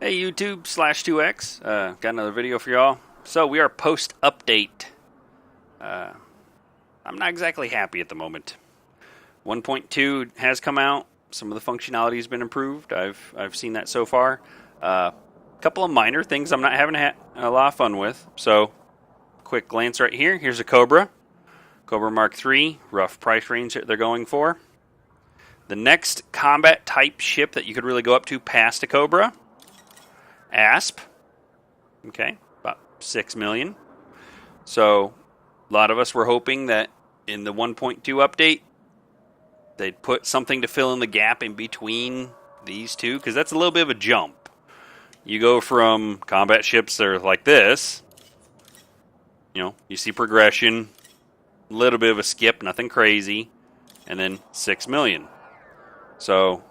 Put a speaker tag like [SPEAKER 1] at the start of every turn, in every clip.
[SPEAKER 1] Hey YouTube /2x, got another video for y'all. So we are post-update. I'm not exactly happy at the moment. 1.2 has come out. Some of the functionality has been improved. I've seen that so far. A couple of minor things I'm not having a lot of fun with. So, quick glance right here. Here's a Cobra. Cobra Mark III, rough price range that they're going for. The next combat type ship that you could really go up to past a Cobra, Asp. Okay, about 6 million. So, a lot of us were hoping that in the 1.2 update, they'd put something to fill in the gap in between these two, because that's a little bit of a jump. You go from combat ships that are like this, you see progression, a little bit of a skip, nothing crazy, and then 6 million. So,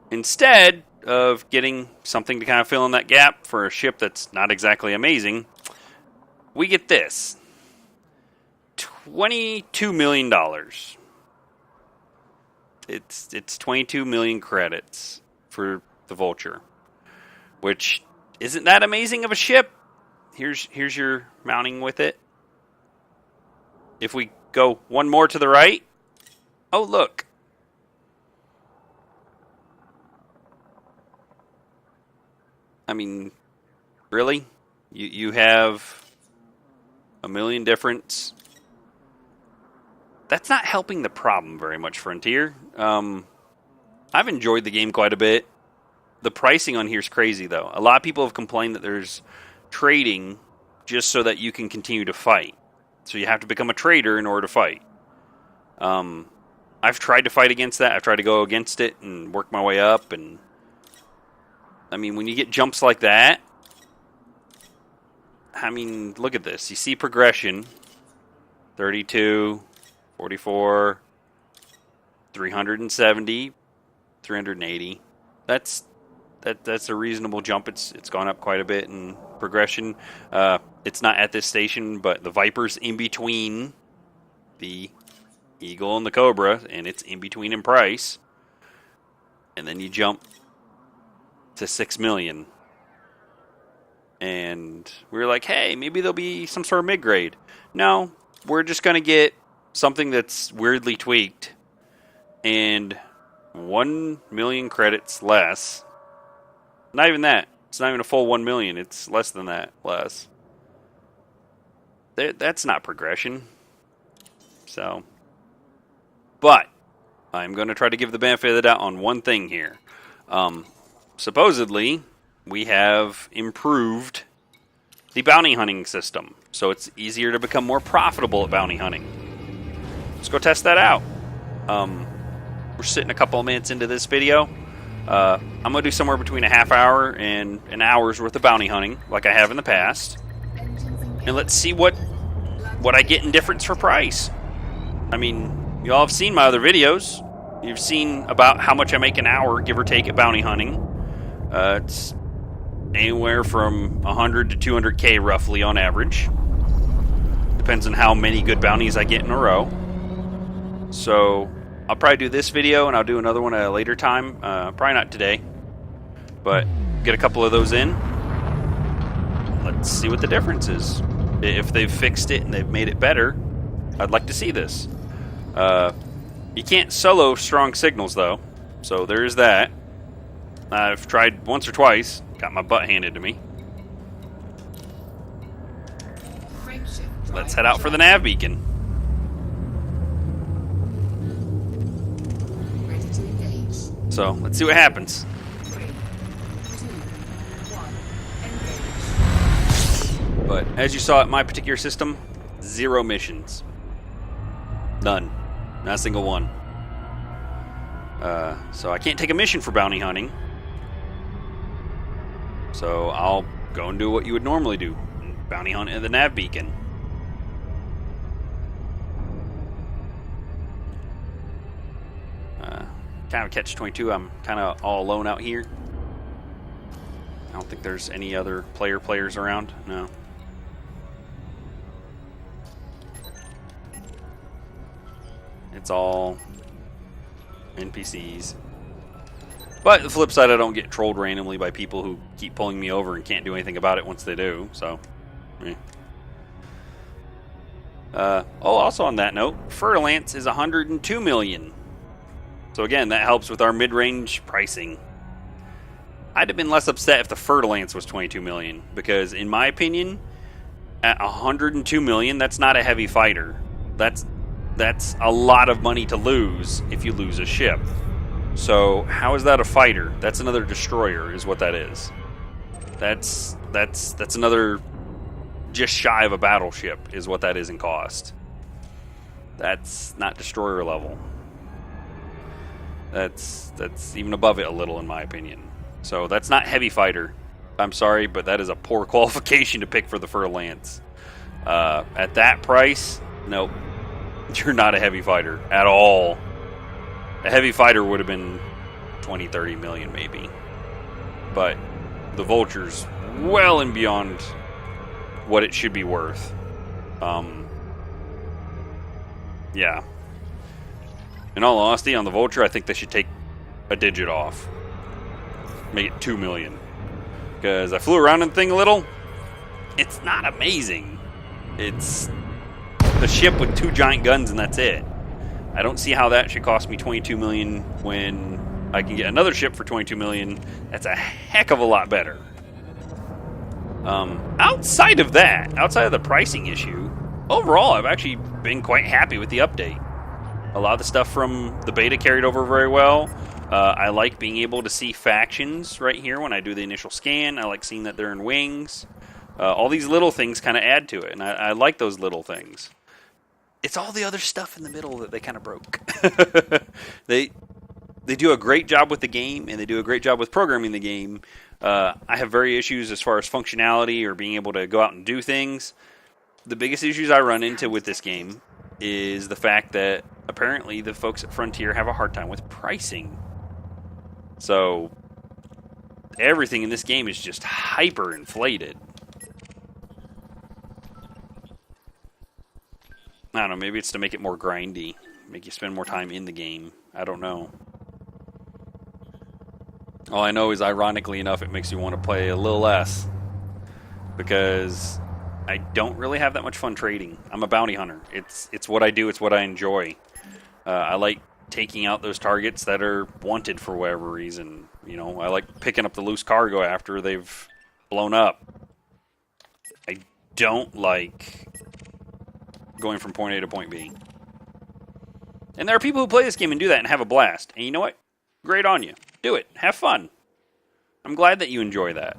[SPEAKER 1] instead of getting something to kind of fill in that gap for a ship that's not exactly amazing, we get this. $22 million. It's 22 million credits for the Vulture, which isn't that amazing of a ship. Here's your mounting with it. If we go one more to the right, oh look. I mean, really? You have a million difference. That's not helping the problem very much, Frontier. I've enjoyed the game quite a bit. The pricing on here is crazy, though. A lot of people have complained that there's trading just so that you can continue to fight. So you have to become a trader in order to fight. I've tried to fight against that. I've tried to go against it and work my way up, and I mean, when you get jumps like that, I mean, look at this. You see progression. 32, 44, 370, 380. That's a reasonable jump. It's gone up quite a bit in progression. It's not at this station, but the Viper's in between the Eagle and the Cobra, and it's in between in price. And then you jump to 6 million. And we were like, hey, maybe there'll be some sort of mid-grade. No, we're just going to get something that's weirdly tweaked and 1 million credits less. Not even that. It's not even a full 1 million. It's less than that less. That's not progression. So, but I'm going to try to give the benefit of the doubt on one thing here. Supposedly, we have improved the bounty hunting system, so it's easier to become more profitable at bounty hunting. Let's go test that out. We're sitting a couple of minutes into this video. I'm going to do somewhere between a half hour and an hour's worth of bounty hunting, like I have in the past. And let's see what I get in difference for price. I mean, you all have seen my other videos. You've seen about how much I make an hour, give or take, at bounty hunting. It's anywhere from 100 to 200K roughly on average. Depends on how many good bounties I get in a row. So I'll probably do this video and I'll do another one at a later time. Probably not today, but get a couple of those in. Let's see what the difference is. If they've fixed it and they've made it better, I'd like to see this. You can't solo strong signals though, so there is that. I've tried once or twice, got my butt handed to me. Let's head out for the nav beacon. So, let's see what happens.
[SPEAKER 2] 3, 2, 1, engage.
[SPEAKER 1] But, as you saw at my particular system, 0 missions. None. Not a single one. So I can't take a mission for bounty hunting. So I'll go and do what you would normally do. Bounty hunt at the nav beacon. Kind of catch-22. I'm kind of all alone out here. I don't think there's any other players around. No. It's all NPCs. But the flip side, I don't get trolled randomly by people who keep pulling me over and can't do anything about it once they do. So, also on that note, Fer-de-Lance is 102 million. So again, that helps with our mid-range pricing. I'd have been less upset if the Fer-de-Lance was 22 million, because in my opinion, at 102 million, that's not a heavy fighter. That's a lot of money to lose if you lose a ship. So how is that a fighter? That's another destroyer, is what that is. That's another just shy of a battleship, is what that is in cost. That's not destroyer level. That's even above it a little, in my opinion. So that's not heavy fighter. I'm sorry, but that is a poor qualification to pick for the Fer-de-Lance. At that price, nope. You're not a heavy fighter at all. A heavy fighter would have been 20, 30 million maybe. But the Vulture's well and beyond what it should be worth. Yeah. In all honesty, on the Vulture, I think they should take a digit off. Make it 2 million. Because I flew around in the thing a little. It's not amazing. It's a ship with 2 giant guns and that's it. I don't see how that should cost me 22 million when I can get another ship for 22 million. That's a heck of a lot better. Outside of that, outside of the pricing issue, overall I've actually been quite happy with the update. A lot of the stuff from the beta carried over very well. I like being able to see factions right here when I do the initial scan. I like seeing that they're in wings. All these little things kind of add to it, and I like those little things. It's all the other stuff in the middle that they kind of broke. They do a great job with the game, and they do a great job with programming the game. I have very issues as far as functionality or being able to go out and do things. The biggest issues I run into with this game is the fact that apparently the folks at Frontier have a hard time with pricing. So everything in this game is just hyper inflated. I don't know, maybe it's to make it more grindy, make you spend more time in the game. I don't know. All I know is, ironically enough, it makes you want to play a little less. Because I don't really have that much fun trading. I'm a bounty hunter. It's what I do, it's what I enjoy. I like taking out those targets that are wanted for whatever reason. You know, I like picking up the loose cargo after they've blown up. I don't like going from point A to point B. And there are people who play this game and do that and have a blast. And you know what? Great on you. Do it. Have fun. I'm glad that you enjoy that.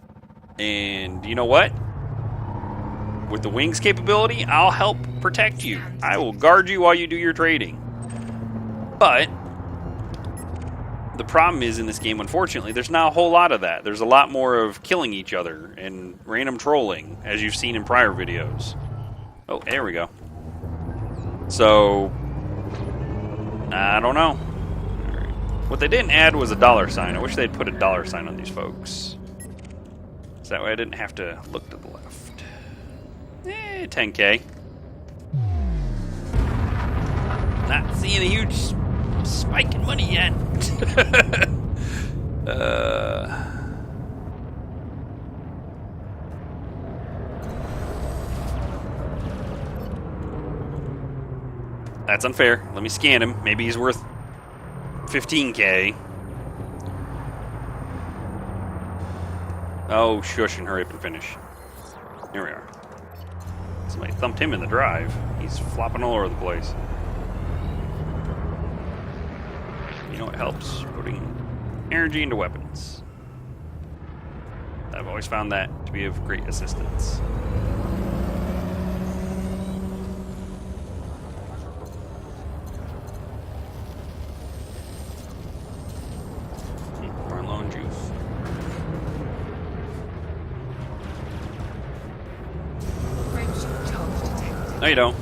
[SPEAKER 1] And you know what? With the wings capability, I'll help protect you. I will guard you while you do your trading. But the problem is in this game, unfortunately, there's not a whole lot of that. There's a lot more of killing each other and random trolling, as you've seen in prior videos. Oh, there we go. So, I don't know. What they didn't add was a $sign. I wish they'd put a $sign on these folks. So that way I didn't have to look to the left. 10K. Not seeing a huge spike in money yet. That's unfair. Let me scan him. Maybe he's worth 15K. Oh, shush and hurry up and finish. Here we are. Somebody thumped him in the drive. He's flopping all over the place. You know what helps? Putting energy into weapons. I've always found that to be of great assistance. Run low on juice. No, you don't.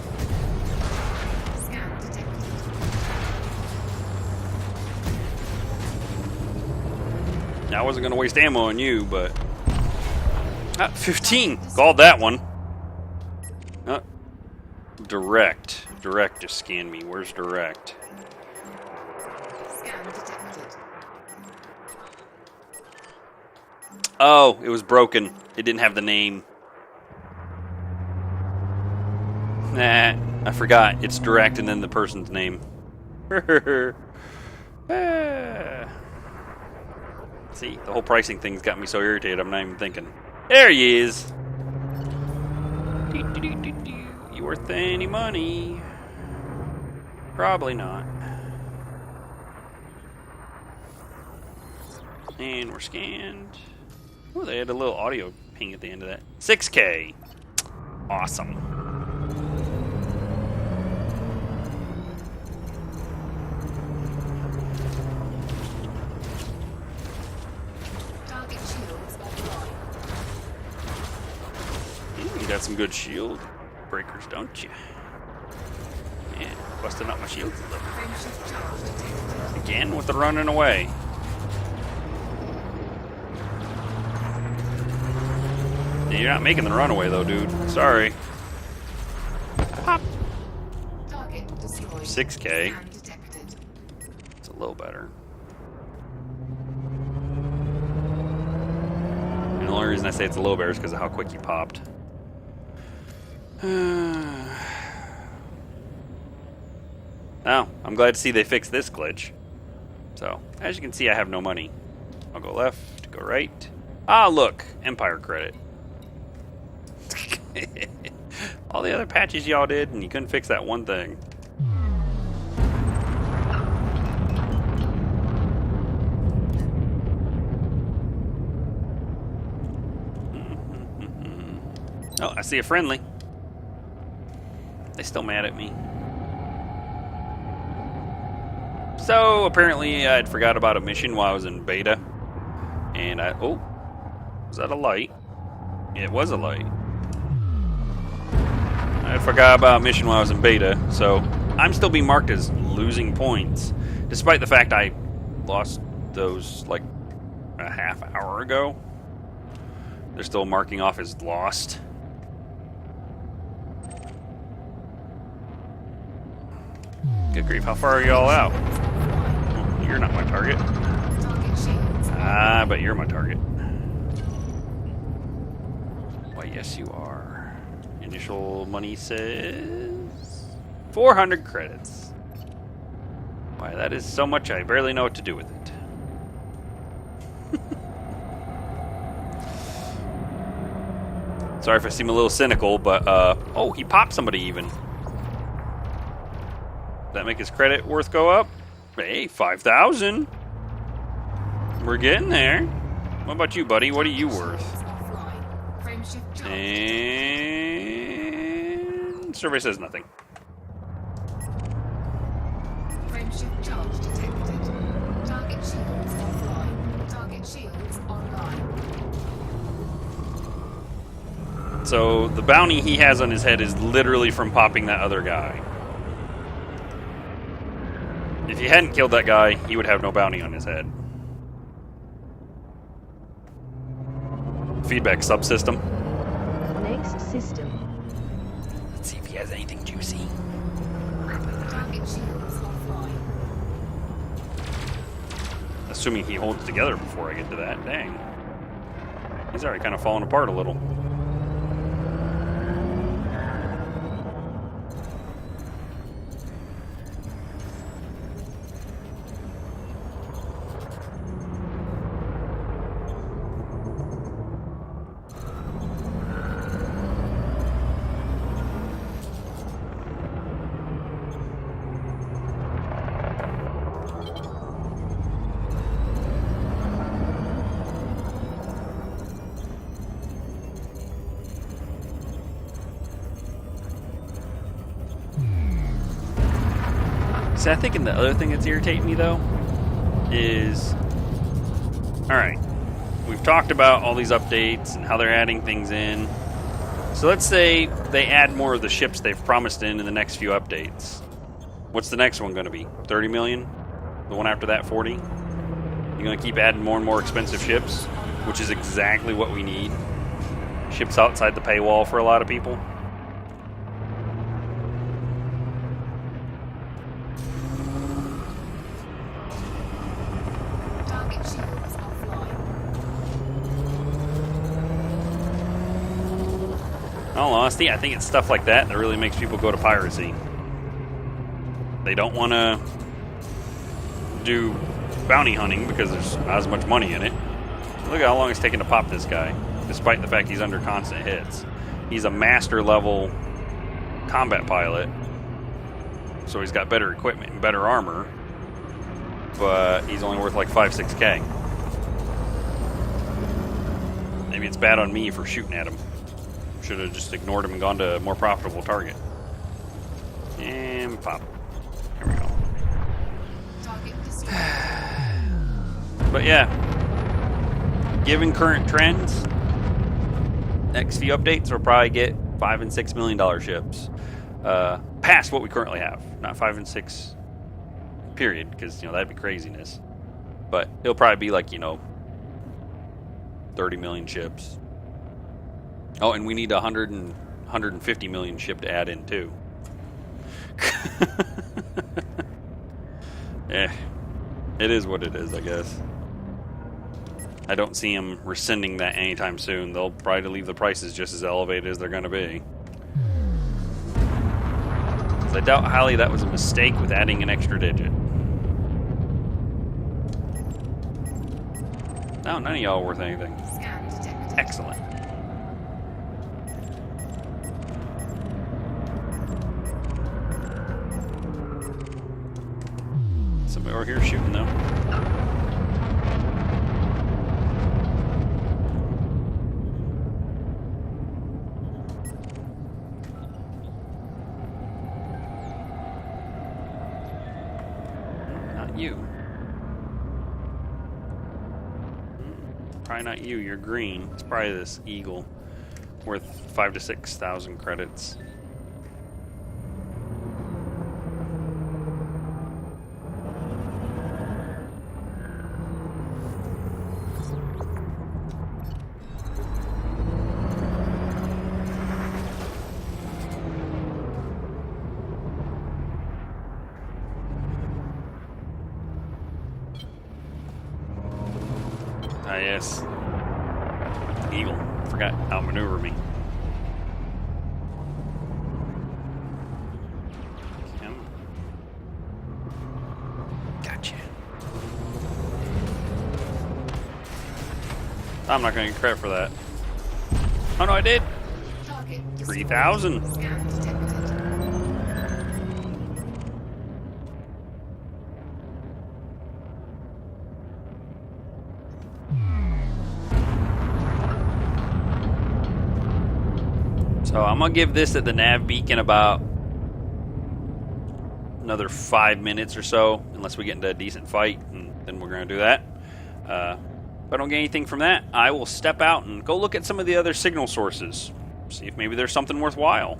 [SPEAKER 1] I wasn't going to waste ammo on you, but... 15! Called that one. Direct. Direct just scanned me. Where's direct?
[SPEAKER 2] Scan detected.
[SPEAKER 1] Oh, it was broken. It didn't have the name. Nah, I forgot. It's direct and then the person's name. See, the whole pricing thing's got me so irritated, I'm not even thinking. There he is! You worth any money? Probably not. And we're scanned. Oh, they had a little audio ping at the end of that. 6K! Awesome. You got some good shield breakers, don't you? Yeah, busting up my shields a little. Again with the running away. Yeah, you're not making the runaway though, dude. Sorry. Pop. 6K. It's a little better. And the only reason I say it's a little better is because of how quick he popped. Oh, I'm glad to see they fixed this glitch. So, as you can see, I have no money. I'll go left, go right. Ah, look, Empire credit. All the other patches y'all did, and you couldn't fix that one thing. Oh, I see a friendly. They still mad at me. So, apparently I'd forgot about a mission while I was in beta. And oh, was that a light? Yeah, it was a light. I forgot about a mission while I was in beta, so I'm still being marked as losing points. Despite the fact I lost those like a half hour ago. They're still marking off as lost. Good grief, how far are y'all out? Oh, you're not my target. Ah, but you're my target. Why, yes you are. Initial money says 400 credits. Why, that is so much I barely know what to do with it. Sorry if I seem a little cynical, but oh, he popped somebody even. That make his credit worth go up? Hey, 5,000. We're getting there. What about you, buddy? What are you worth? And survey says nothing.
[SPEAKER 2] Frameshift charge detected. Target shields offline. Target shields online.
[SPEAKER 1] So the bounty he has on his head is literally from popping that other guy. If he hadn't killed that guy, he would have no bounty on his head. Feedback subsystem.
[SPEAKER 3] Next system.
[SPEAKER 1] Let's see if he has anything juicy.
[SPEAKER 2] Target shields offline.
[SPEAKER 1] Assuming he holds together before I get to that. Dang. He's already kind of falling apart a little. See, I think the other thing that's irritating me, though, is... Alright, we've talked about all these updates and how they're adding things in. So let's say they add more of the ships they've promised in the next few updates. What's the next one going to be? 30 million? The one after that, 40? You're going to keep adding more and more expensive ships, which is exactly what we need. Ships outside the paywall for a lot of people. In all honesty, I think it's stuff like that that really makes people go to piracy. They don't want to do bounty hunting because there's not as much money in it. Look at how long it's taken to pop this guy, despite the fact he's under constant hits. He's a master level combat pilot, so he's got better equipment and better armor, but he's only worth like 5-6K. Maybe it's bad on me for shooting at him. Should have just ignored him and gone to a more profitable target. And pop. There we go.
[SPEAKER 2] Target destroyed.
[SPEAKER 1] But yeah, given current trends, next few updates will probably get $5 and $6 million ships, past what we currently have. Not 5 and 6, period, because that'd be craziness. But it'll probably be like 30 million ships. Oh, and we need 150 million ship to add in too. Eh, it is what it is, I guess. I don't see them rescinding that anytime soon. They'll probably leave the prices just as elevated as they're going to be. 'Cause I doubt highly that was a mistake with adding an extra digit. No, none of y'all are worth anything.
[SPEAKER 2] Scan detected.
[SPEAKER 1] Excellent. Somebody over here shooting though. Not you. Probably not you. You're green. It's probably this eagle, worth 5,000 to 6,000 credits. Ah, yes. Eagle. Forgot to outmaneuver me. Come. Gotcha. I'm not going to get credit for that. Oh, no, I did.
[SPEAKER 2] Target destroyed.
[SPEAKER 1] 3,000.
[SPEAKER 2] Scan detected.
[SPEAKER 1] So I'm going to give this at the nav beacon about another 5 minutes or so, unless we get into a decent fight, and then we're going to do that. If I don't get anything from that, I will step out and go look at some of the other signal sources. See if maybe there's something worthwhile.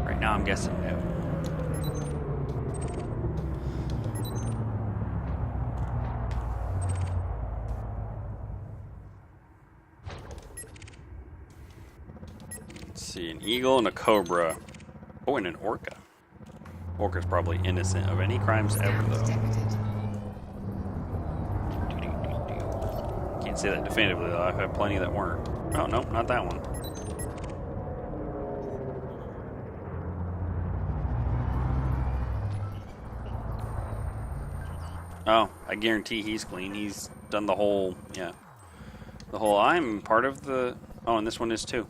[SPEAKER 1] Right now I'm guessing no. Let's see, an eagle and a cobra. Oh, and an orca. Orca's probably innocent of any crimes ever,
[SPEAKER 2] Scan
[SPEAKER 1] though.
[SPEAKER 2] detected.
[SPEAKER 1] Can't say that definitively, though. I've had plenty that weren't. Oh, no, not that one. Oh, I guarantee he's clean. He's done the whole, yeah. The whole, I'm part of the... Oh, and this one is too.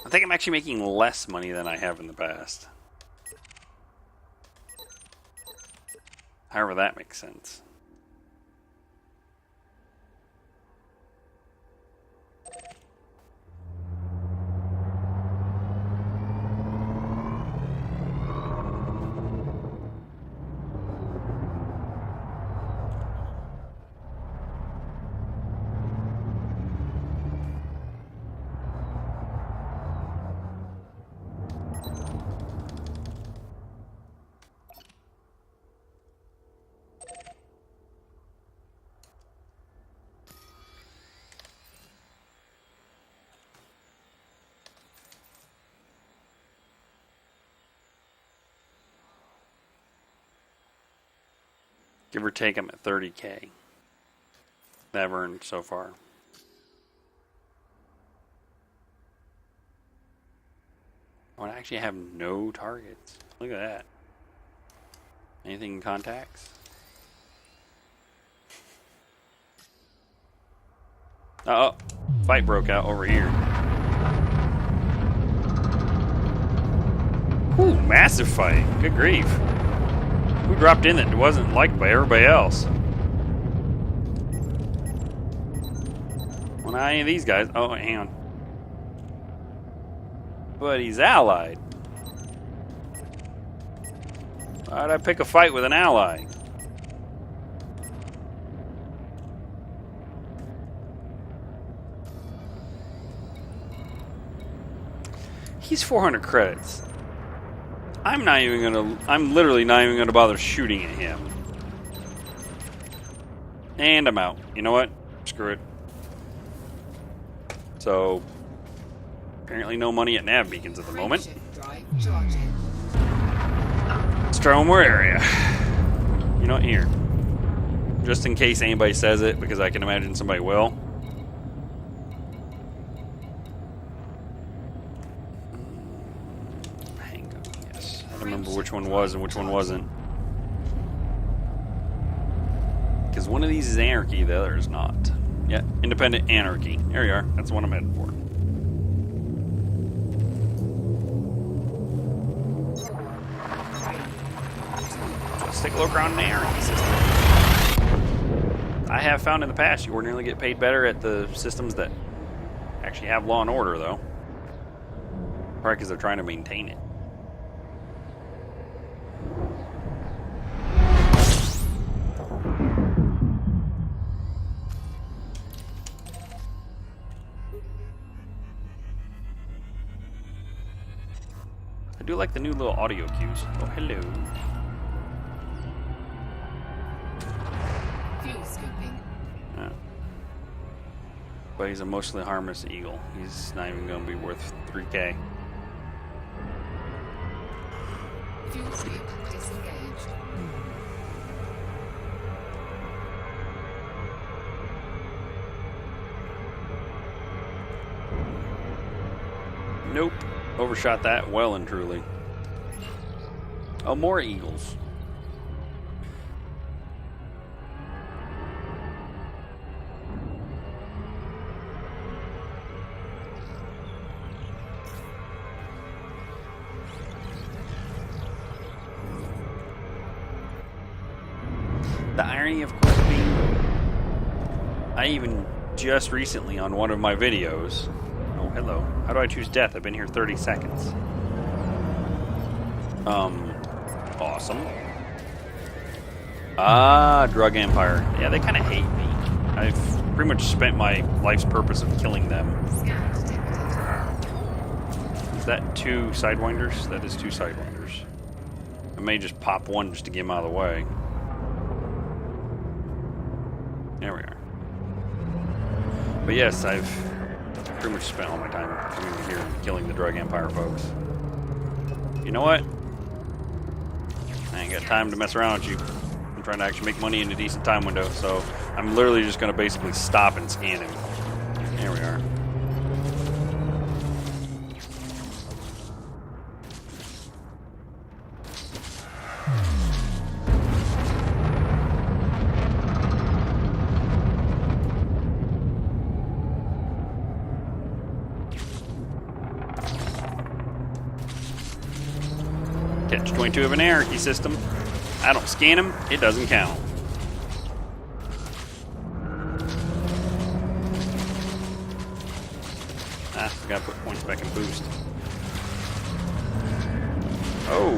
[SPEAKER 1] I think I'm actually making less money than I have in the past. However, that makes sense. Give or take, I'm at 30k. That I've earned so far. Oh, I actually have no targets. Look at that. Anything in contacts? Uh-oh. Fight broke out over here. Ooh, massive fight. Good grief. Who dropped in that wasn't liked by everybody else? Well, not any of these guys. Oh, hang on. But he's allied. Why'd I pick a fight with an ally? He's 400 credits. I'm literally not even gonna bother shooting at him. And I'm out. You know what? Screw it. So, apparently no money at nav beacons at the moment.
[SPEAKER 2] Frameshift drive charging.
[SPEAKER 1] Let's try one more area. You know what? Here. Just in case anybody says it, because I can imagine somebody will. Remember which one was and which one wasn't. Because one of these is anarchy, the other is not. Yeah, independent anarchy. There you are. That's the one I'm headed for. Let's take a look around the anarchy system. I have found in the past you ordinarily get paid better at the systems that actually have law and order, though. Probably because they're trying to maintain it. I do like the new little audio cues. Oh, hello.
[SPEAKER 2] Fuel scooping.
[SPEAKER 1] Yeah. But he's a mostly harmless eagle. He's not even going to be worth 3k.
[SPEAKER 2] Fuel scoop disengaged.
[SPEAKER 1] Nope. Overshot that well and truly. Oh, more eagles. The irony, of course, being I even just recently on one of my videos. Oh, hello. How do I choose death? I've been here 30 seconds. Awesome. Ah, Drug Empire. Yeah, they kind of hate me. I've pretty much spent my life's purpose of killing them.
[SPEAKER 2] Scan detected.
[SPEAKER 1] Is that 2 Sidewinders? That is 2 Sidewinders. I may just pop one just to get him out of the way. There we are. But yes, I've pretty much spent all my time coming here and killing the Drug Empire folks. You know what? I ain't got time to mess around with you. I'm trying to actually make money in a decent time window, so I'm literally just going to basically stop and scan him. There we are. Catch 22 of an anarchy system. I don't scan him, it doesn't count. I gotta put points back in boost. Oh,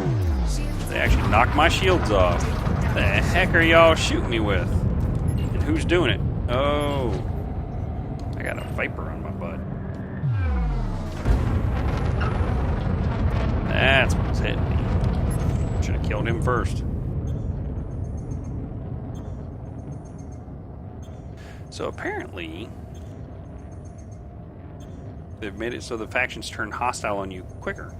[SPEAKER 1] they actually knocked my shields off. The heck are y'all shooting me with? And who's doing it? Oh, I got a Viper on my butt. That's what's hitting me. Should have killed him first. So apparently, they've made it so the factions turn hostile on you quicker.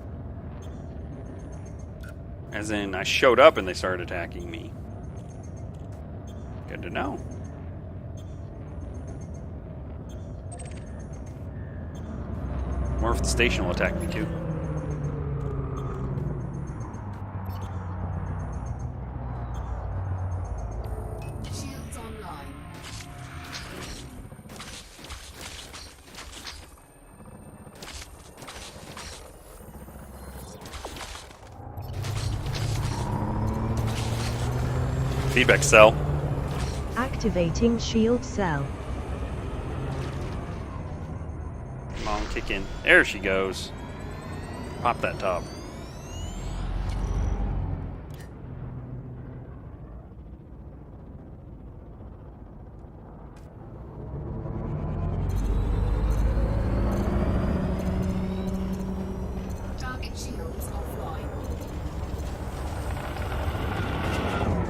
[SPEAKER 1] As in, I showed up and they started attacking me. Good to know. Or if the station will attack me too.
[SPEAKER 2] Shields online.
[SPEAKER 1] Feedback cell.
[SPEAKER 3] Activating shield cell.
[SPEAKER 1] Come on, kick in. There she goes. Pop that top.
[SPEAKER 2] Target shields offline.
[SPEAKER 1] Come on.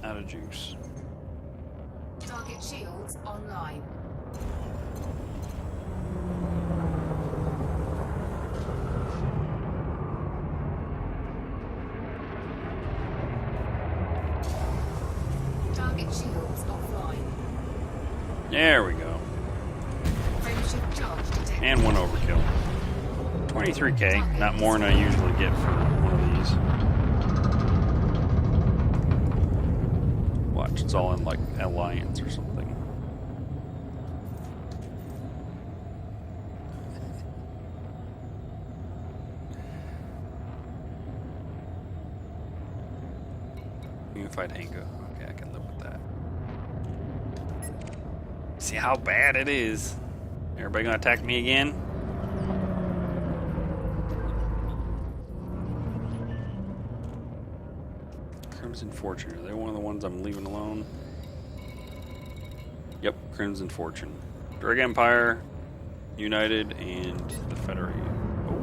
[SPEAKER 1] Out of juice.
[SPEAKER 2] Target shields online. Target shields offline.
[SPEAKER 1] There we go.
[SPEAKER 2] Frameshift charge detected.
[SPEAKER 1] And one overkill. 23k, not more than I usually get for one of these. Watch, it's all in like Alliance or something. Unified Hango. Okay, I can live with that. See how bad it is. Everybody gonna attack me again? Crimson Fortune. Are they one of the ones I'm leaving alone? Yep, Crimson Fortune. Dreg Empire, United, and the Federation. Oh.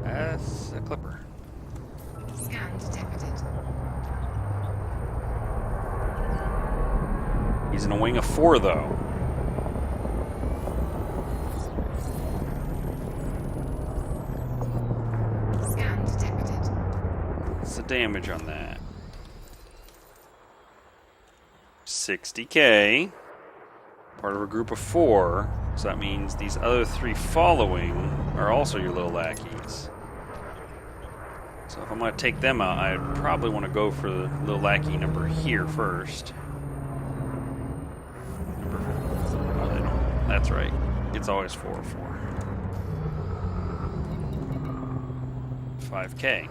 [SPEAKER 1] That's a Clipper.
[SPEAKER 2] Scan detected.
[SPEAKER 1] He's in a wing of 4, though.
[SPEAKER 2] Scan detected.
[SPEAKER 1] What's the damage on that? 60k. Part of a group of 4. So that means these other 3 following are also your little lackeys. So if I'm going to take them out, I'd probably want to go for the little lackey number here first. Oh, they don't. That's right. It's always 4-4. 5k.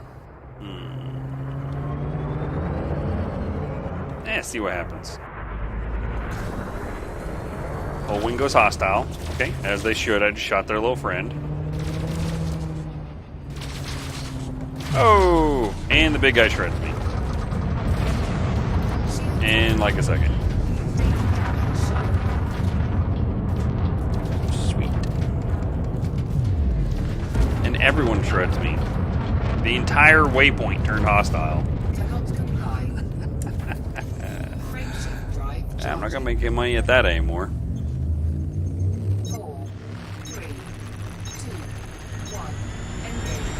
[SPEAKER 1] See what happens. Whole wing goes hostile. Okay, as they should. I just shot their little friend. Oh! And the big guy shreds me. In like a second. Sweet. And everyone shreds me. The entire waypoint turned hostile.
[SPEAKER 2] Cannot comply. Frameshift drive
[SPEAKER 1] Yeah, I'm not
[SPEAKER 2] charging.
[SPEAKER 1] gonna make any money at that anymore.
[SPEAKER 2] 4, 3, 2, 1. Engage.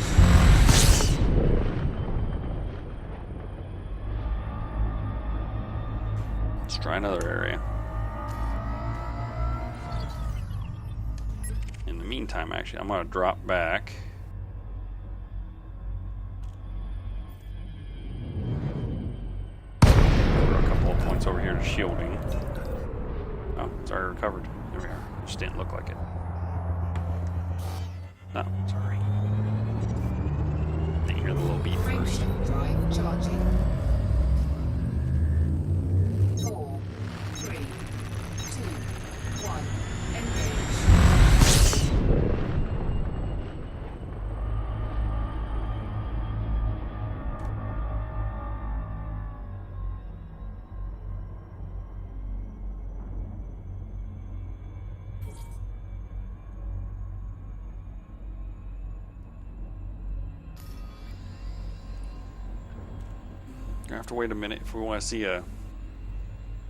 [SPEAKER 1] Let's try another area. In the meantime, actually, I'm gonna drop back. Throw a couple of points over here to shielding. Oh, it's already recovered. There we are. Just didn't look like it. No, sorry. the little beat first.
[SPEAKER 2] Frameshift drive charging. 4, 3, 2, 1. Engage.
[SPEAKER 1] Gonna have to wait a minute if we want to see a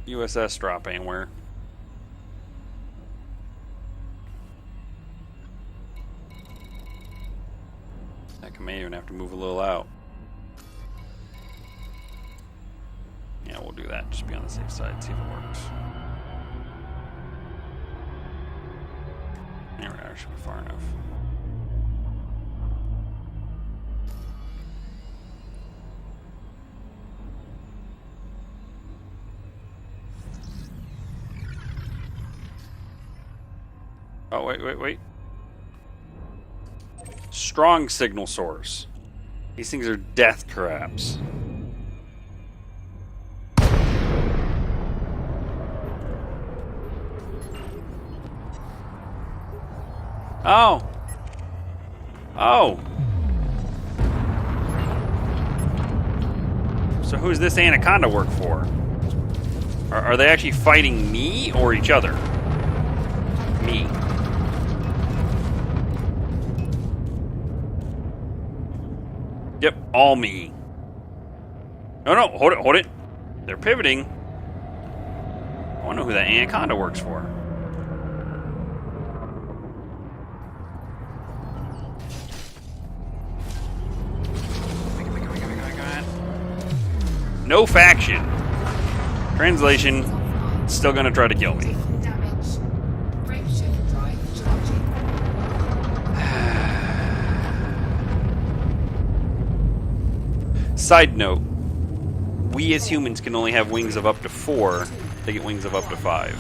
[SPEAKER 1] USS drop anywhere. Heck, I may even have to move a little out. Yeah, we'll do that. Just be on the safe side, see if it works. There we are, should be far enough. Oh, wait. Strong signal source. These things are death traps. Oh. So who's this Anaconda work for? Are they actually fighting me or each other? Me. Yep, all me. No, hold it. They're pivoting. I want to know who that Anaconda works for. No faction. Translation, still gonna try to kill me.
[SPEAKER 2] Damage. Frameshift drive charging.
[SPEAKER 1] Side note, we as humans can only have wings of up to 4. They get wings of up to 5.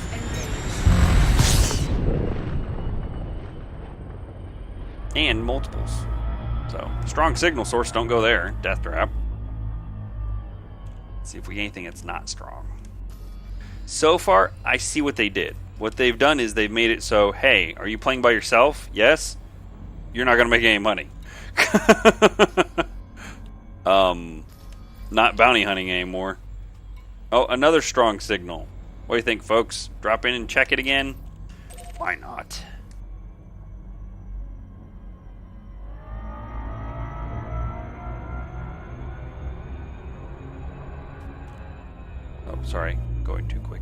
[SPEAKER 1] And multiples. So, strong signal source, don't go there. Death trap. Let's see if we get anything that's not strong. So far, I see what they did. What they've done is they've made it so, hey, are you playing by yourself? Yes? You're not going to make any money. Not bounty hunting anymore. Oh, another strong signal. What do you think, folks? Drop in and check it again? Why not? Oh, sorry. Going too quick.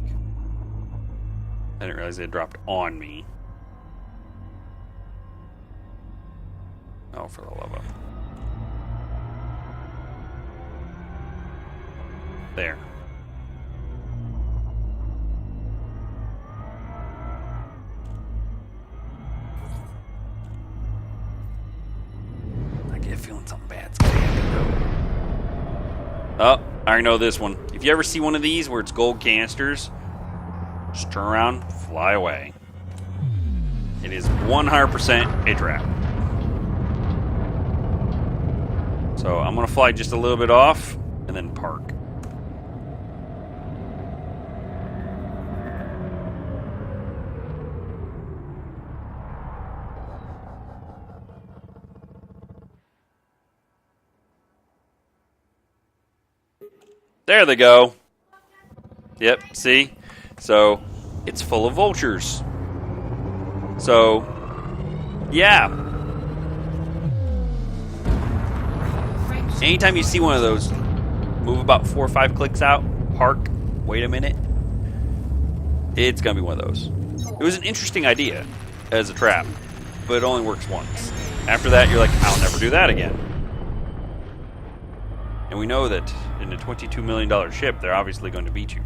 [SPEAKER 1] I didn't realize they dropped on me. Oh, for the love of... There. I get a feeling something bad's gonna happen though. Oh, I already know this one. If you ever see one of these where it's gold canisters, just turn around, fly away. It is 100% a trap. So I'm gonna fly just a little bit off and then park. There they go. Yep, see? So, it's full of vultures. So, yeah. Anytime you see one of those, move about 4 or 5 clicks out, park, wait a minute. It's going to be one of those. It was an interesting idea as a trap, but it only works once. After that, you're like, I'll never do that again. And we know that in a $22 million ship, they're obviously going to beat you.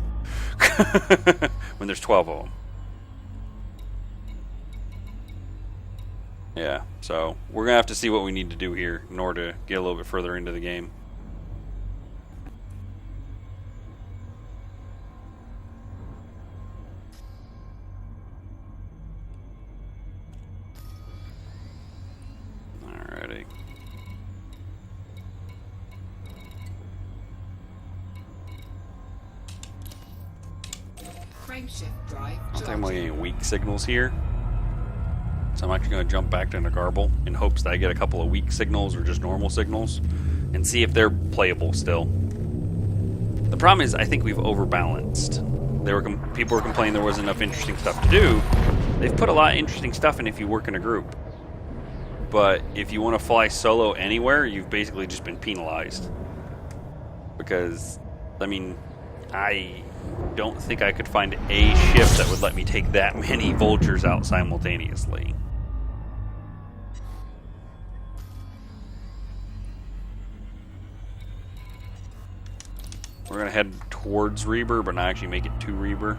[SPEAKER 1] When there's 12 of them. Yeah, so we're going to have to see what we need to do here in order to get a little bit further into the game. Alrighty.
[SPEAKER 2] Frameshift drive
[SPEAKER 1] I don't think I'm
[SPEAKER 2] charging.
[SPEAKER 1] getting weak signals here. So I'm actually going to jump back to Nagarble in hopes that I get a couple of weak signals or just normal signals and see if they're playable still. The problem is I think we've overbalanced. People were complaining there wasn't enough interesting stuff to do. They've put a lot of interesting stuff in if you work in a group. But if you want to fly solo anywhere, you've basically just been penalized. Because, I mean, I don't think I could find a ship that would let me take that many vultures out simultaneously. We're going to head towards Reber, but not actually make it to Reber.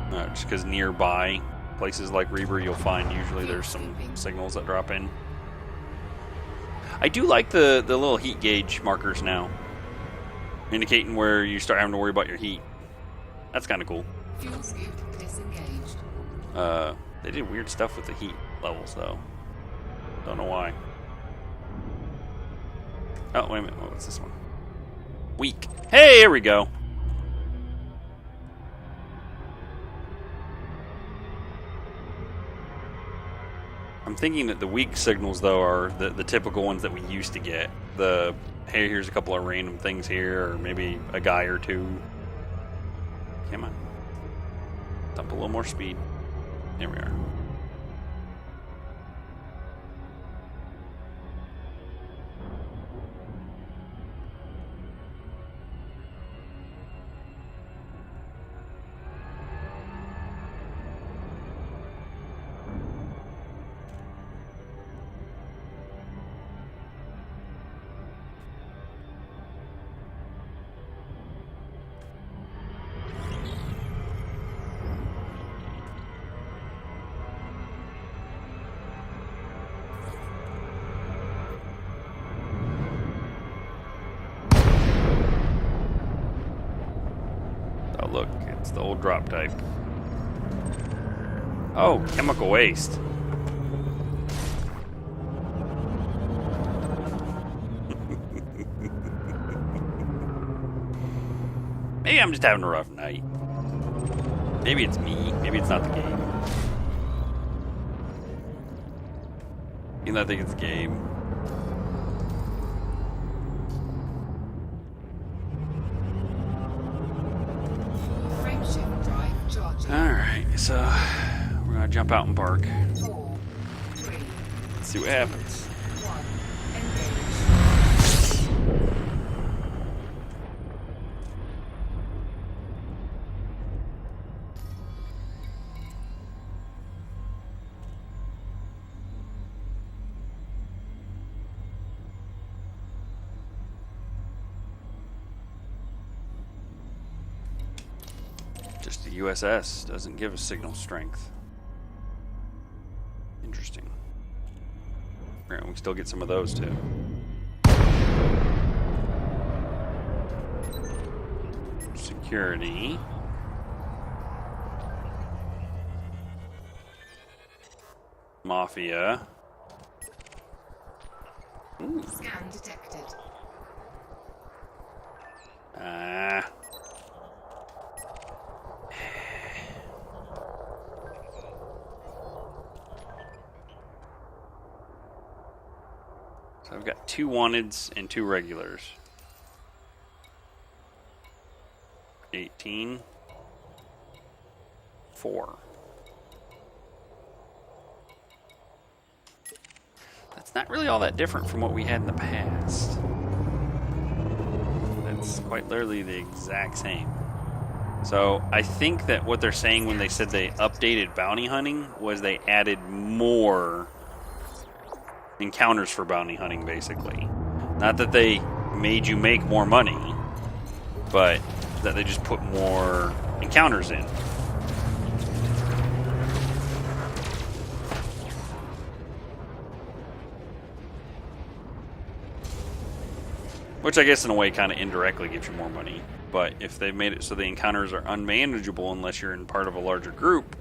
[SPEAKER 1] Just because nearby places like Reber, you'll find usually there's some signals that drop in. I do like the little heat gauge markers now, indicating where you start having to worry about your heat. That's kind of cool.
[SPEAKER 2] Fuel scoop disengaged.
[SPEAKER 1] They did weird stuff with the heat levels, though. Don't know why. Oh, wait a minute. What's this one? Weak. Hey, here we go. I'm thinking that the weak signals, though, are the typical ones that we used to get. The, hey, here's a couple of random things here, or maybe a guy or two. Come on. Dump a little more speed. There we are. Oh, look, it's the old drop type. Oh, chemical waste. Maybe I'm just having a rough night. Maybe it's me. Maybe it's not the game. Even though I think it's the game.
[SPEAKER 2] Frameshift drive charging.
[SPEAKER 1] Alright, so we're gonna jump out and bark.
[SPEAKER 2] 4, 3,
[SPEAKER 1] See what happens.
[SPEAKER 2] 1. Engage.
[SPEAKER 1] Just the USS doesn't give us signal strength. Interesting. Right, we still get some of those too. Security. Mafia. Ooh.
[SPEAKER 2] Scan detected.
[SPEAKER 1] Ah. So I've got 2 wanteds and 2 regulars. 18. 4. That's not really all that different from what we had in the past. That's quite literally the exact same. So I think that what they're saying when they said they updated bounty hunting was they added more encounters for bounty hunting, basically. Not that they made you make more money, but that they just put more encounters in. Which I guess in a way kind of indirectly gives you more money. But if they've made it so the encounters are unmanageable unless you're in part of a larger group.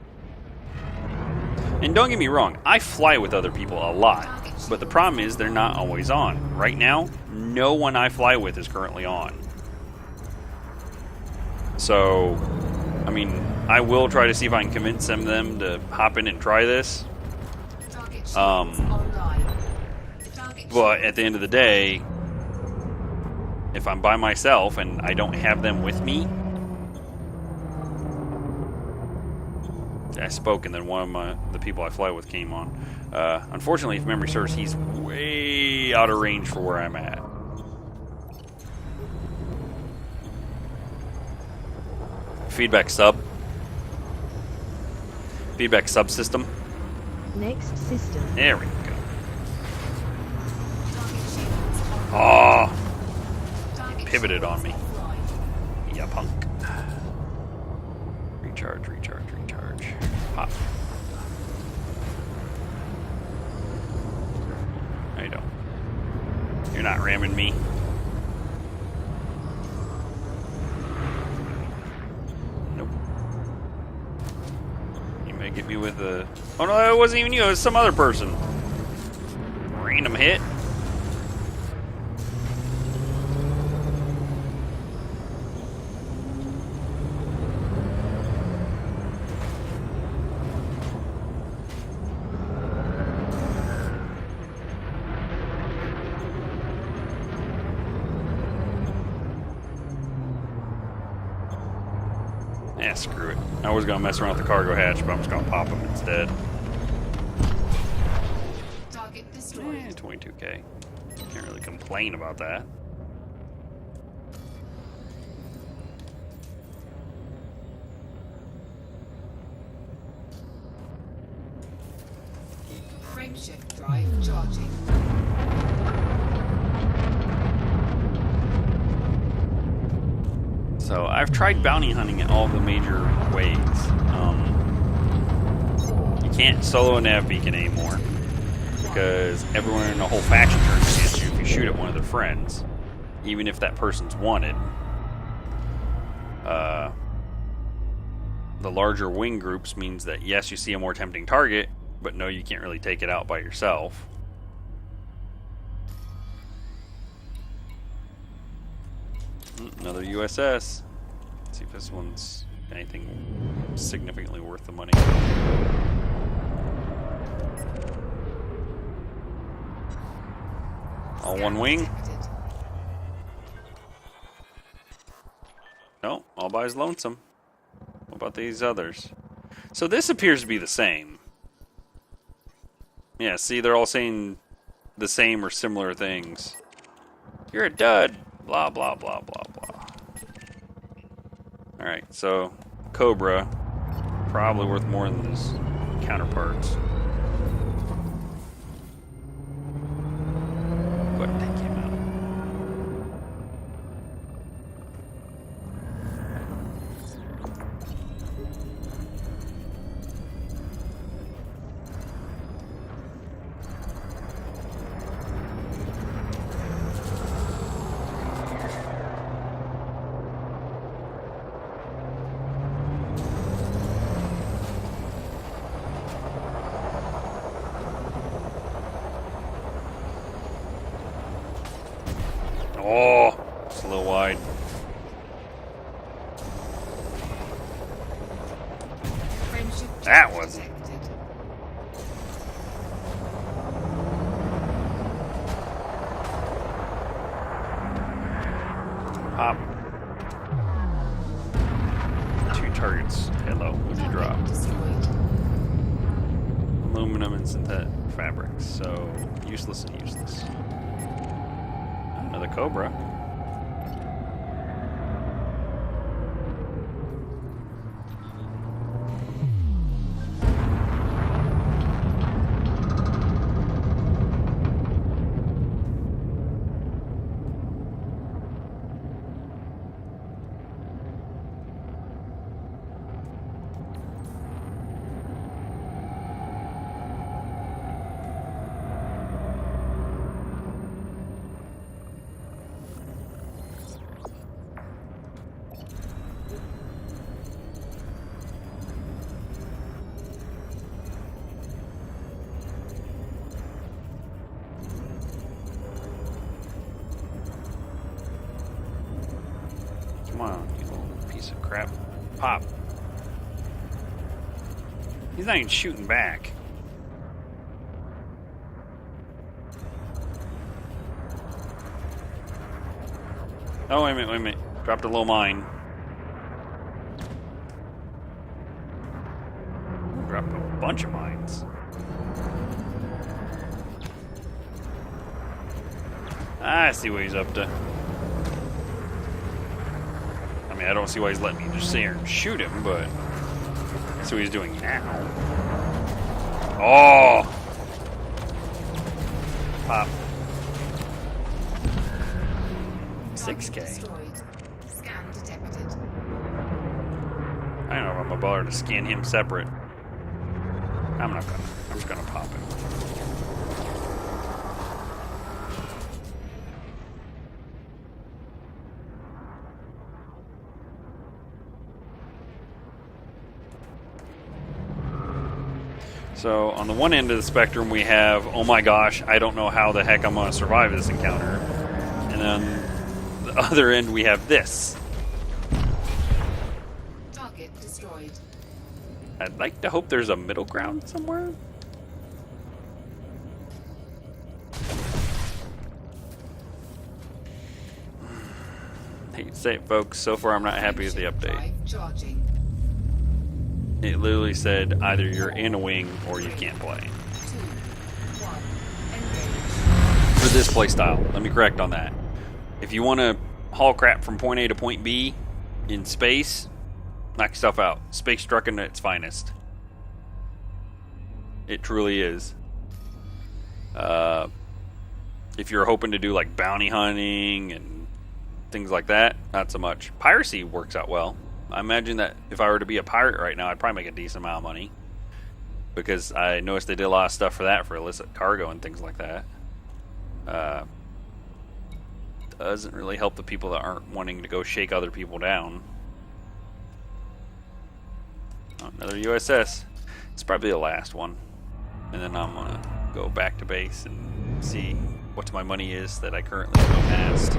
[SPEAKER 1] And don't get me wrong, I fly with other people a lot. But the problem is they're not always on. Right now, no one I fly with is currently on. So I mean, I will try to see if I can convince them to hop in and try this.
[SPEAKER 2] Target shields
[SPEAKER 1] Um,
[SPEAKER 2] online. Target
[SPEAKER 1] But at the end of the day, if I'm by myself and I don't have them with me, I spoke, and then one of the people I fly with came on. Unfortunately, if memory serves, he's way out of range for where I'm at. Feedback subsystem.
[SPEAKER 3] Next system.
[SPEAKER 1] There we go.
[SPEAKER 2] target shields online.
[SPEAKER 1] Oh,
[SPEAKER 2] Target
[SPEAKER 1] pivoted on me.
[SPEAKER 2] shields offline.
[SPEAKER 1] Yeah, punk. Recharge. Pop. No, you don't. You're not ramming me. Nope. You may get me with a... Oh no, that wasn't even you, it was some other person. Random hit. Yeah, screw it. I was gonna mess around with the cargo hatch, but I'm just gonna pop them instead.
[SPEAKER 2] Target destroyed.
[SPEAKER 1] 22k. Can't really complain about that.
[SPEAKER 2] Frameshift drive charging.
[SPEAKER 1] So I've tried bounty hunting in all the major ways. You can't solo a nav beacon anymore because everyone in the whole faction turns against you if you shoot at one of their friends, even if that person's wanted. The larger wing groups means that yes, you see a more tempting target, but no, you can't really take it out by yourself. Another USS. Let's see if this one's anything significantly worth the money. All one wing?
[SPEAKER 2] Detected.
[SPEAKER 1] No, all by his lonesome. What about these others? So this appears to be the same. Yeah, see, they're all saying the same or similar things. You're a dud. Blah, blah, blah, blah, blah. Alright, so Cobra, probably worth more than his counterparts. But take him out. Oh, it's a little wide.
[SPEAKER 2] Frameshift
[SPEAKER 1] That
[SPEAKER 2] drive
[SPEAKER 1] wasn't.
[SPEAKER 2] detected.
[SPEAKER 1] Pop. 2 targets. Hello, what'd you drop?
[SPEAKER 2] Target destroyed.
[SPEAKER 1] Aluminum and synthetic fabrics. So useless and useless. Another Cobra. Come on, you little piece of crap. Pop. He's not even shooting back. Oh, wait a minute, wait a minute. Dropped a low mine. Dropped a bunch of mines. I see what he's up to. I mean, I don't see why he's letting me just sit here and shoot him, but that's what he's doing now. Oh! Pop. 6K.
[SPEAKER 2] Destroyed. Scan detected.
[SPEAKER 1] I don't know if I'm gonna bother to scan him separate. I'm not gonna. I'm just gonna pop him. So on the one end of the spectrum, we have, oh my gosh, I don't know how the heck I'm gonna survive this encounter, and then the other end we have this.
[SPEAKER 2] Target destroyed.
[SPEAKER 1] I'd like to hope there's a middle ground somewhere. Hate to say it, folks. So far, I'm not happy with the update.
[SPEAKER 2] Drive charging.
[SPEAKER 1] It literally said either you're in a wing or you can't play.
[SPEAKER 2] 2, 1. Engage.
[SPEAKER 1] For this playstyle, let me correct on that. If you want to haul crap from point A to point B in space, knock yourself out. Space trucking at its finest. It truly is. If you're hoping to do like bounty hunting and things like that, not so much. Piracy works out well. I imagine that if I were to be a pirate right now, I'd probably make a decent amount of money. Because I noticed they did a lot of stuff for that, for illicit cargo and things like that. Doesn't really help the people that aren't wanting to go shake other people down. Oh, another USS. It's probably the last one. And then I'm gonna go back to base and see what my money is that I currently go past.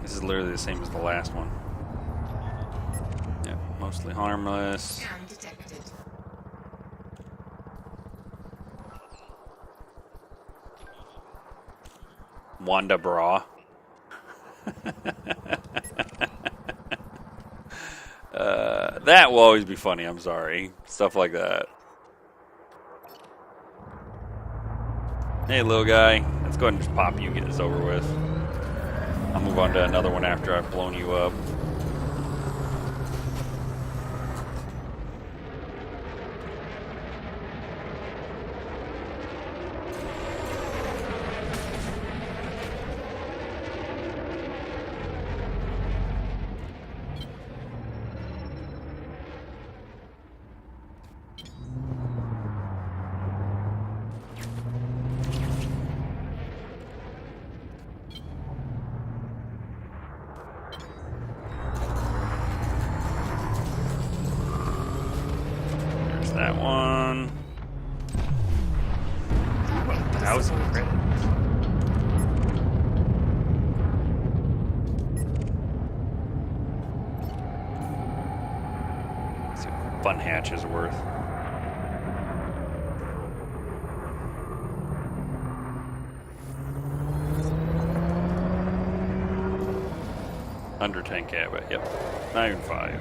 [SPEAKER 1] This is literally the same as the last one. Yeah, mostly harmless.
[SPEAKER 2] Scan detected.
[SPEAKER 1] Wanda bra. That will always be funny, I'm sorry. Stuff like that. Hey, little guy. Let's go ahead and just pop you and get this over with. I'll move on to another one after I've blown you up. That one.
[SPEAKER 2] Target
[SPEAKER 1] 1,000
[SPEAKER 2] destroyed.
[SPEAKER 1] credit. Let's see what Fun Hatch is worth. Under 10K, but yep, not even 5.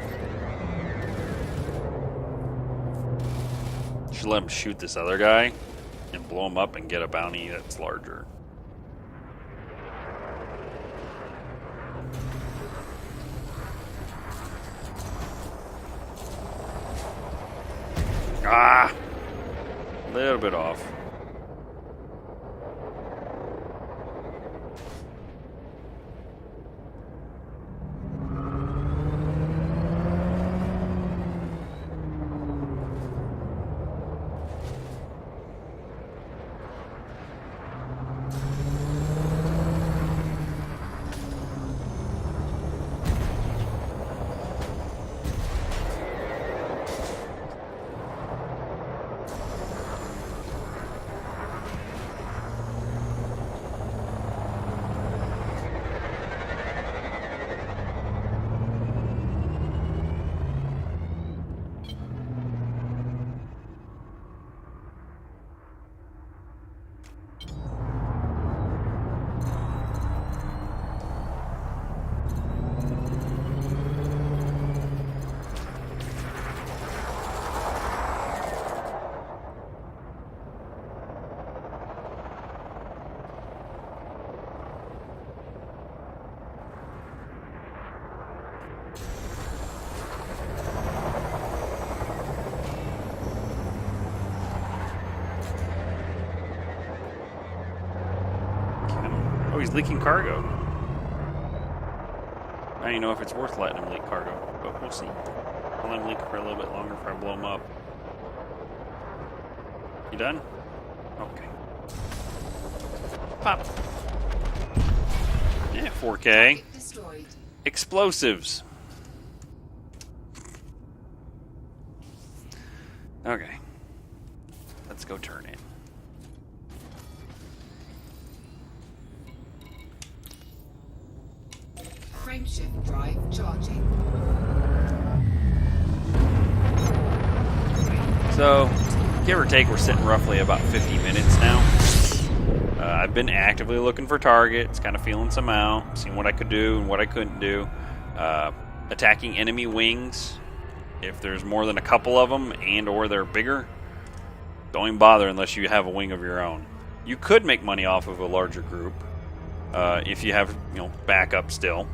[SPEAKER 1] Should let him shoot this other guy and blow him up and get a bounty that's larger. Ah! A little bit off. he's leaking cargo. I don't even know if it's worth letting him leak cargo, but we'll see. I'll let him leak for a little bit longer before I blow him up. You done? Okay. Pop. Yeah, 4K.
[SPEAKER 2] Target destroyed.
[SPEAKER 1] Explosives. Okay. Let's go turn in.
[SPEAKER 2] Frameshift drive charging.
[SPEAKER 1] So, give or take, we're sitting roughly about 50 minutes now. I've been actively looking for targets, kind of feeling some out, seeing what I could do and what I couldn't do. Attacking enemy wings. If there's more than a couple of them and or they're bigger, don't even bother unless you have a wing of your own. You could make money off of a larger group if you have, backup still.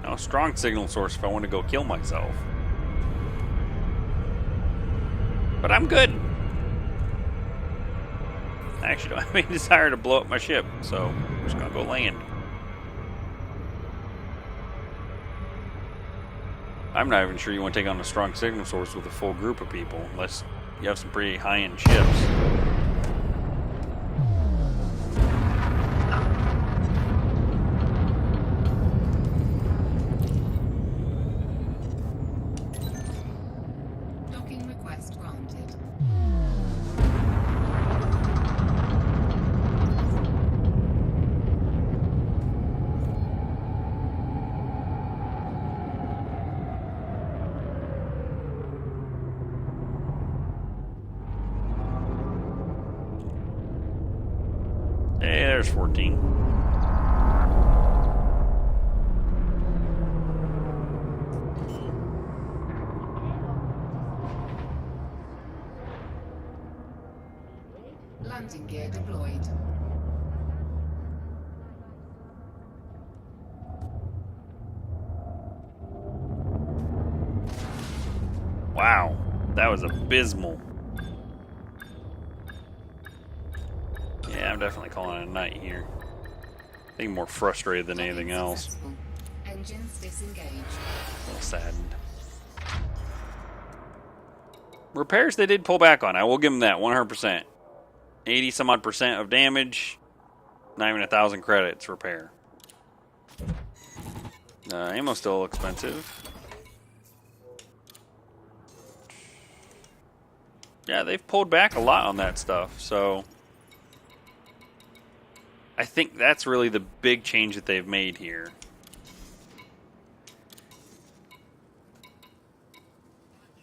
[SPEAKER 1] A strong signal source if I want to go kill myself. But I'm good. I actually don't have any desire to blow up my ship, so I'm just gonna go land. I'm not even sure you want to take on a strong signal source with a full group of people, unless you have some pretty high-end ships.
[SPEAKER 2] Docking request granted.
[SPEAKER 1] Hey, there's 14.
[SPEAKER 2] Landing gear deployed.
[SPEAKER 1] Wow, that was abysmal. Yeah, I'm definitely calling it a night here. I think I'm more frustrated than anything
[SPEAKER 2] Docking
[SPEAKER 1] else.
[SPEAKER 2] successful. Engines disengaged.
[SPEAKER 1] A little saddened. Repairs they did pull back on. I will give them that 100%. 80 some odd percent of damage. Not even 1,000 credits repair. Ammo's still expensive. Yeah, they've pulled back a lot on that stuff, so I think that's really the big change that they've made here.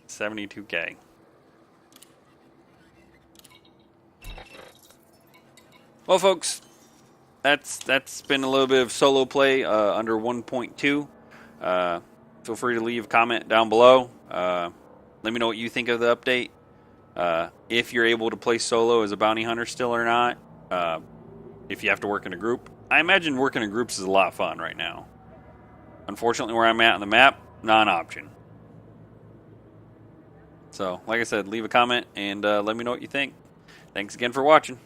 [SPEAKER 1] $72K. Well, folks, that's been a little bit of solo play under 1.2. Feel free to leave a comment down below. Let me know what you think of the update. If you're able to play solo as a bounty hunter still or not. If you have to work in a group. I imagine working in groups is a lot of fun right now. Unfortunately, where I'm at on the map, not an option. So, like I said, leave a comment and let me know what you think. Thanks again for watching.